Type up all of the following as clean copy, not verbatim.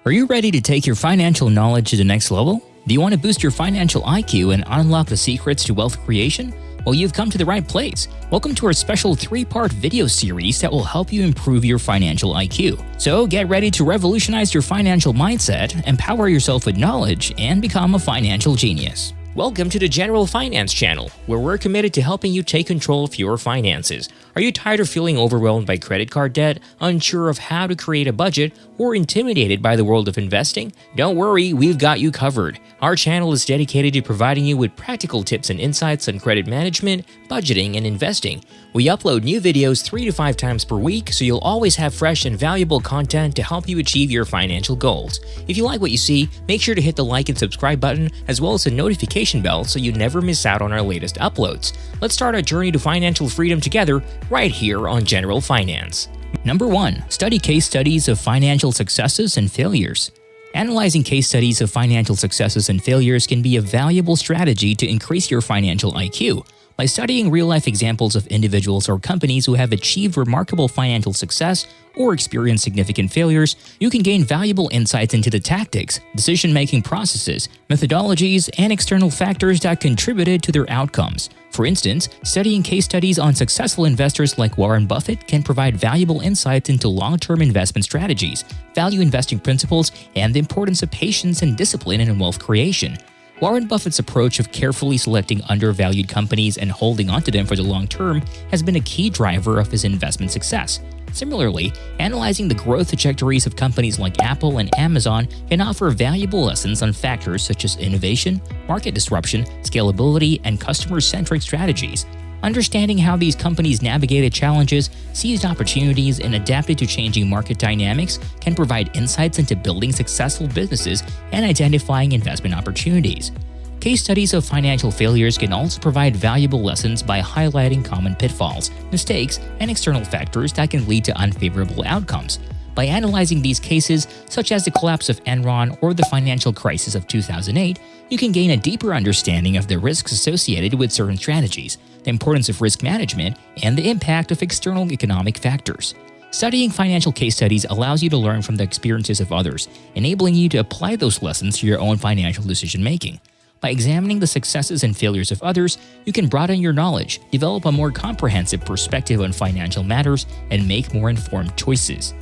Are you ready to take your financial knowledge to the next level? Do you want to boost your financial IQ and unlock the secrets to wealth creation? Well, you've come to the right place. Welcome to our special 3-part video series that will help you improve your financial IQ. So get ready to revolutionize your financial mindset, empower yourself with knowledge, and become a financial genius. Welcome to the General Finance channel, where we're committed to helping you take control of your finances. Are you tired of feeling overwhelmed by credit card debt, unsure of how to create a budget, or intimidated by the world of investing? Don't worry, we've got you covered. Our channel is dedicated to providing you with practical tips and insights on credit management, budgeting, and investing. We upload new videos 3 to 5 times per week, so you'll always have fresh and valuable content to help you achieve your financial goals. If you like what you see, make sure to hit the like and subscribe button, as well as the notification bell so you never miss out on our latest uploads. Let's start our journey to financial freedom together right here on General Finance. Number 1. Study case studies of financial successes and failures. Analyzing case studies of financial successes and failures can be a valuable strategy to increase your financial IQ. By studying real-life examples of individuals or companies who have achieved remarkable financial success or experienced significant failures, you can gain valuable insights into the tactics, decision-making processes, methodologies, and external factors that contributed to their outcomes. For instance, studying case studies on successful investors like Warren Buffett can provide valuable insights into long-term investment strategies, value investing principles, and the importance of patience and discipline in wealth creation. Warren Buffett's approach of carefully selecting undervalued companies and holding onto them for the long term has been a key driver of his investment success. Similarly, analyzing the growth trajectories of companies like Apple and Amazon can offer valuable lessons on factors such as innovation, market disruption, scalability, and customer-centric strategies. Understanding how these companies navigated challenges, seized opportunities, and adapted to changing market dynamics can provide insights into building successful businesses and identifying investment opportunities. Case studies of financial failures can also provide valuable lessons by highlighting common pitfalls, mistakes, and external factors that can lead to unfavorable outcomes. By analyzing these cases, such as the collapse of Enron or the financial crisis of 2008, you can gain a deeper understanding of the risks associated with certain strategies, the importance of risk management, and the impact of external economic factors. Studying financial case studies allows you to learn from the experiences of others, enabling you to apply those lessons to your own financial decision-making. By examining the successes and failures of others, you can broaden your knowledge, develop a more comprehensive perspective on financial matters, and make more informed choices.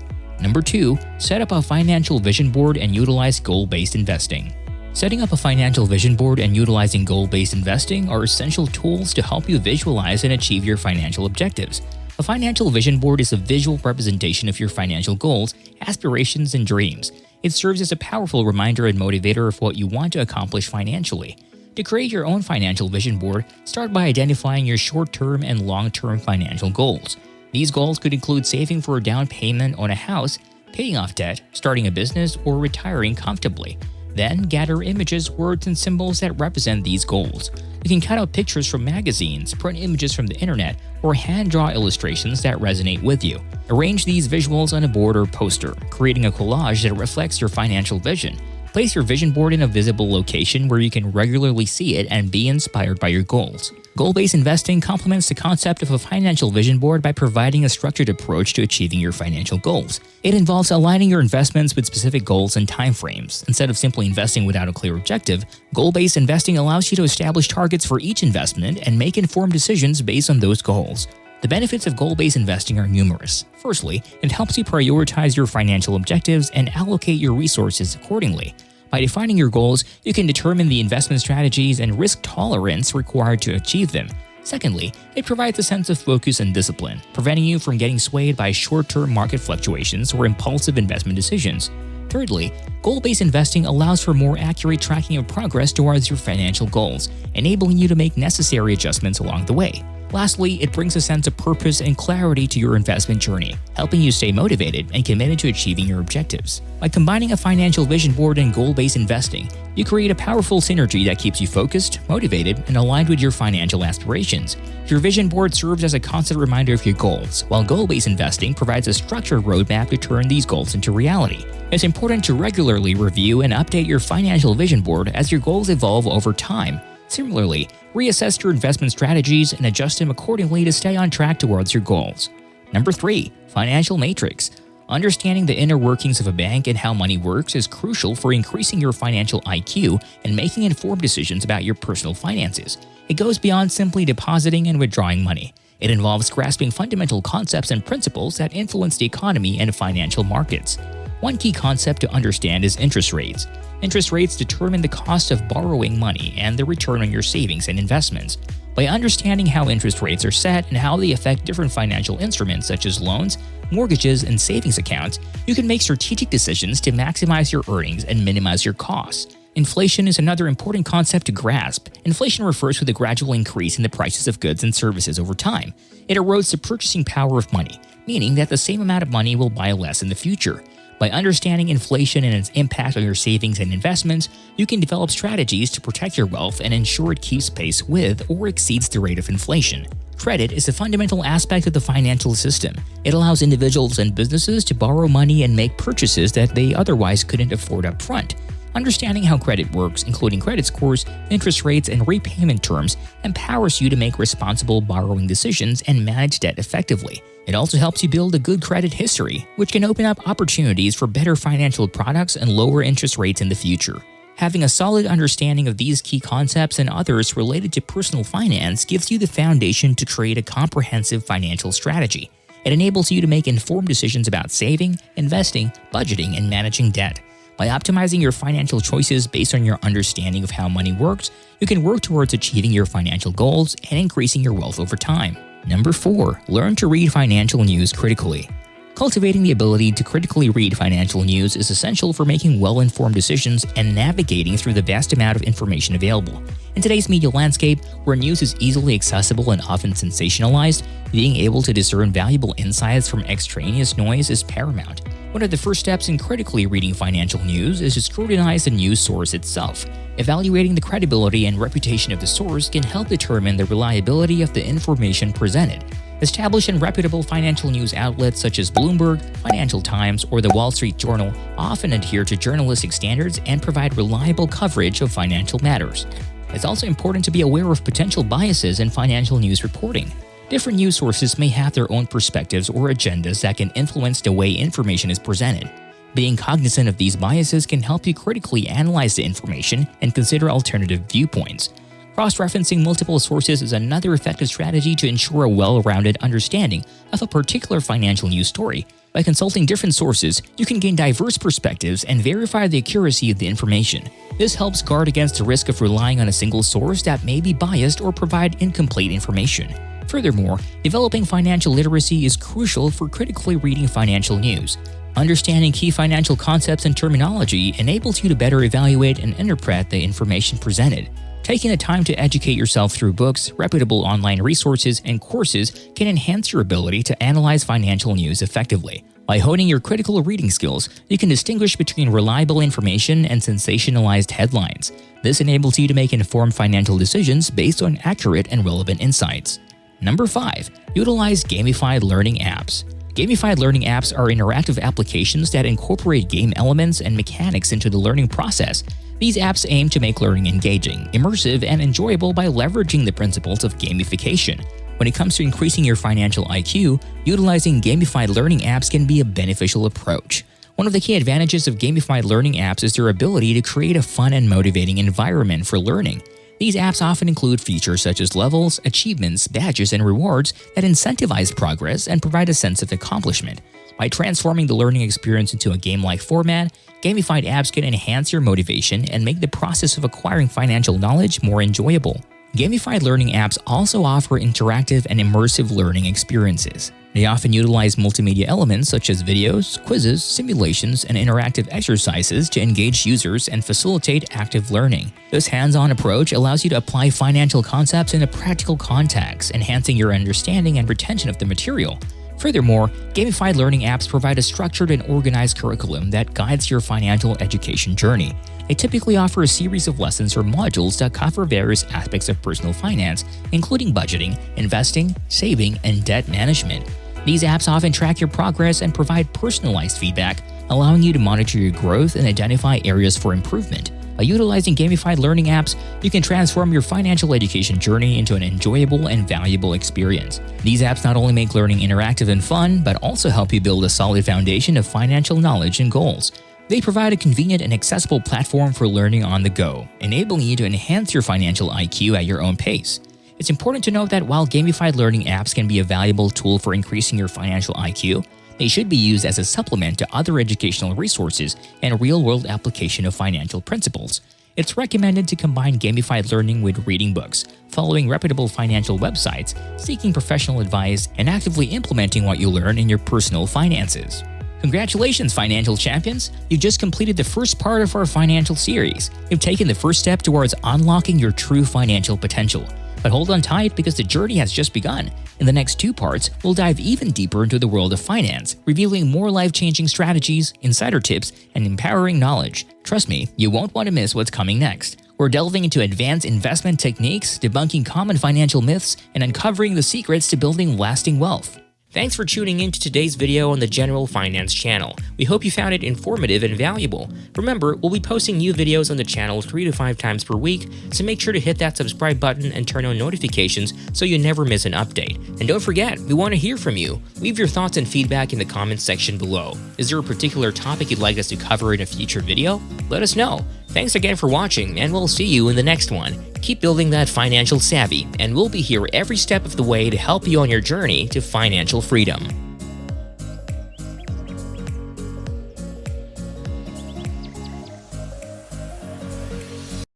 Number 2. Set up a financial vision board and utilize goal-based investing. Setting up a financial vision board and utilizing goal-based investing are essential tools to help you visualize and achieve your financial objectives. A financial vision board is a visual representation of your financial goals, aspirations, and dreams. It serves as a powerful reminder and motivator of what you want to accomplish financially. To create your own financial vision board, start by identifying your short-term and long-term financial goals. These goals could include saving for a down payment on a house, paying off debt, starting a business, or retiring comfortably. Then gather images, words, and symbols that represent these goals. You can cut out pictures from magazines, print images from the internet, or hand-draw illustrations that resonate with you. Arrange these visuals on a board or poster, creating a collage that reflects your financial vision. Place your vision board in a visible location where you can regularly see it and be inspired by your goals. Goal-based investing complements the concept of a financial vision board by providing a structured approach to achieving your financial goals. It involves aligning your investments with specific goals and timeframes. Instead of simply investing without a clear objective, goal-based investing allows you to establish targets for each investment and make informed decisions based on those goals. The benefits of goal-based investing are numerous. Firstly, it helps you prioritize your financial objectives and allocate your resources accordingly. By defining your goals, you can determine the investment strategies and risk tolerance required to achieve them. Secondly, it provides a sense of focus and discipline, preventing you from getting swayed by short-term market fluctuations or impulsive investment decisions. Thirdly, goal-based investing allows for more accurate tracking of progress towards your financial goals, enabling you to make necessary adjustments along the way. Lastly, it brings a sense of purpose and clarity to your investment journey, helping you stay motivated and committed to achieving your objectives. By combining a financial vision board and goal-based investing, you create a powerful synergy that keeps you focused, motivated, and aligned with your financial aspirations. Your vision board serves as a constant reminder of your goals, while goal-based investing provides a structured roadmap to turn these goals into reality. It's important to regularly review and update your financial vision board as your goals evolve over time. Similarly, reassess your investment strategies and adjust them accordingly to stay on track towards your goals. Number 3. Financial matrix. Understanding the inner workings of a bank and how money works is crucial for increasing your financial IQ and making informed decisions about your personal finances. It goes beyond simply depositing and withdrawing money. It involves grasping fundamental concepts and principles that influence the economy and financial markets. One key concept to understand is interest rates. Interest rates determine the cost of borrowing money and the return on your savings and investments. By understanding how interest rates are set and how they affect different financial instruments such as loans, mortgages, and savings accounts, you can make strategic decisions to maximize your earnings and minimize your costs. Inflation is another important concept to grasp. Inflation refers to the gradual increase in the prices of goods and services over time. It erodes the purchasing power of money, meaning that the same amount of money will buy less in the future. By understanding inflation and its impact on your savings and investments, you can develop strategies to protect your wealth and ensure it keeps pace with or exceeds the rate of inflation. Credit is a fundamental aspect of the financial system. It allows individuals and businesses to borrow money and make purchases that they otherwise couldn't afford up front. Understanding how credit works, including credit scores, interest rates, and repayment terms, empowers you to make responsible borrowing decisions and manage debt effectively. It also helps you build a good credit history, which can open up opportunities for better financial products and lower interest rates in the future. Having a solid understanding of these key concepts and others related to personal finance gives you the foundation to create a comprehensive financial strategy. It enables you to make informed decisions about saving, investing, budgeting, and managing debt. By optimizing your financial choices based on your understanding of how money works, you can work towards achieving your financial goals and increasing your wealth over time. Number 4. Learn to read financial news critically. Cultivating the ability to critically read financial news is essential for making well-informed decisions and navigating through the vast amount of information available. In today's media landscape, where news is easily accessible and often sensationalized, being able to discern valuable insights from extraneous noise is paramount. One of the first steps in critically reading financial news is to scrutinize the news source itself. Evaluating the credibility and reputation of the source can help determine the reliability of the information presented. Established and reputable financial news outlets such as Bloomberg, Financial Times, or the Wall Street Journal often adhere to journalistic standards and provide reliable coverage of financial matters. It's also important to be aware of potential biases in financial news reporting. Different news sources may have their own perspectives or agendas that can influence the way information is presented. Being cognizant of these biases can help you critically analyze the information and consider alternative viewpoints. Cross-referencing multiple sources is another effective strategy to ensure a well-rounded understanding of a particular financial news story. By consulting different sources, you can gain diverse perspectives and verify the accuracy of the information. This helps guard against the risk of relying on a single source that may be biased or provide incomplete information. Furthermore, developing financial literacy is crucial for critically reading financial news. Understanding key financial concepts and terminology enables you to better evaluate and interpret the information presented. Taking the time to educate yourself through books, reputable online resources, and courses can enhance your ability to analyze financial news effectively. By honing your critical reading skills, you can distinguish between reliable information and sensationalized headlines. This enables you to make informed financial decisions based on accurate and relevant insights. Number 5. Utilize gamified learning apps. Gamified learning apps are interactive applications that incorporate game elements and mechanics into the learning process. These apps aim to make learning engaging, immersive, and enjoyable by leveraging the principles of gamification. When it comes to increasing your financial IQ, utilizing gamified learning apps can be a beneficial approach. One of the key advantages of gamified learning apps is their ability to create a fun and motivating environment for learning. These apps often include features such as levels, achievements, badges, and rewards that incentivize progress and provide a sense of accomplishment. By transforming the learning experience into a game-like format, gamified apps can enhance your motivation and make the process of acquiring financial knowledge more enjoyable. Gamified learning apps also offer interactive and immersive learning experiences. They often utilize multimedia elements such as videos, quizzes, simulations, and interactive exercises to engage users and facilitate active learning. This hands-on approach allows you to apply financial concepts in a practical context, enhancing your understanding and retention of the material. Furthermore, gamified learning apps provide a structured and organized curriculum that guides your financial education journey. They typically offer a series of lessons or modules that cover various aspects of personal finance, including budgeting, investing, saving, and debt management. These apps often track your progress and provide personalized feedback, allowing you to monitor your growth and identify areas for improvement. By utilizing gamified learning apps, you can transform your financial education journey into an enjoyable and valuable experience. These apps not only make learning interactive and fun, but also help you build a solid foundation of financial knowledge and goals. They provide a convenient and accessible platform for learning on the go, enabling you to enhance your financial IQ at your own pace. It's important to note that while gamified learning apps can be a valuable tool for increasing your financial IQ, they should be used as a supplement to other educational resources and real-world application of financial principles. It's recommended to combine gamified learning with reading books, following reputable financial websites, seeking professional advice, and actively implementing what you learn in your personal finances. Congratulations, financial champions! You just completed the first part of our financial series. You've taken the first step towards unlocking your true financial potential. But hold on tight because the journey has just begun. In the next 2 parts, we'll dive even deeper into the world of finance, revealing more life-changing strategies, insider tips, and empowering knowledge. Trust me, you won't want to miss what's coming next. We're delving into advanced investment techniques, debunking common financial myths, and uncovering the secrets to building lasting wealth. Thanks for tuning in to today's video on the General Finance channel. We hope you found it informative and valuable. Remember, we'll be posting new videos on the channel 3 to 5 times per week, so make sure to hit that subscribe button and turn on notifications so you never miss an update. And don't forget, we want to hear from you. Leave your thoughts and feedback in the comments section below. Is there a particular topic you'd like us to cover in a future video? Let us know. Thanks again for watching, and we'll see you in the next one. Keep building that financial savvy, and we'll be here every step of the way to help you on your journey to financial freedom.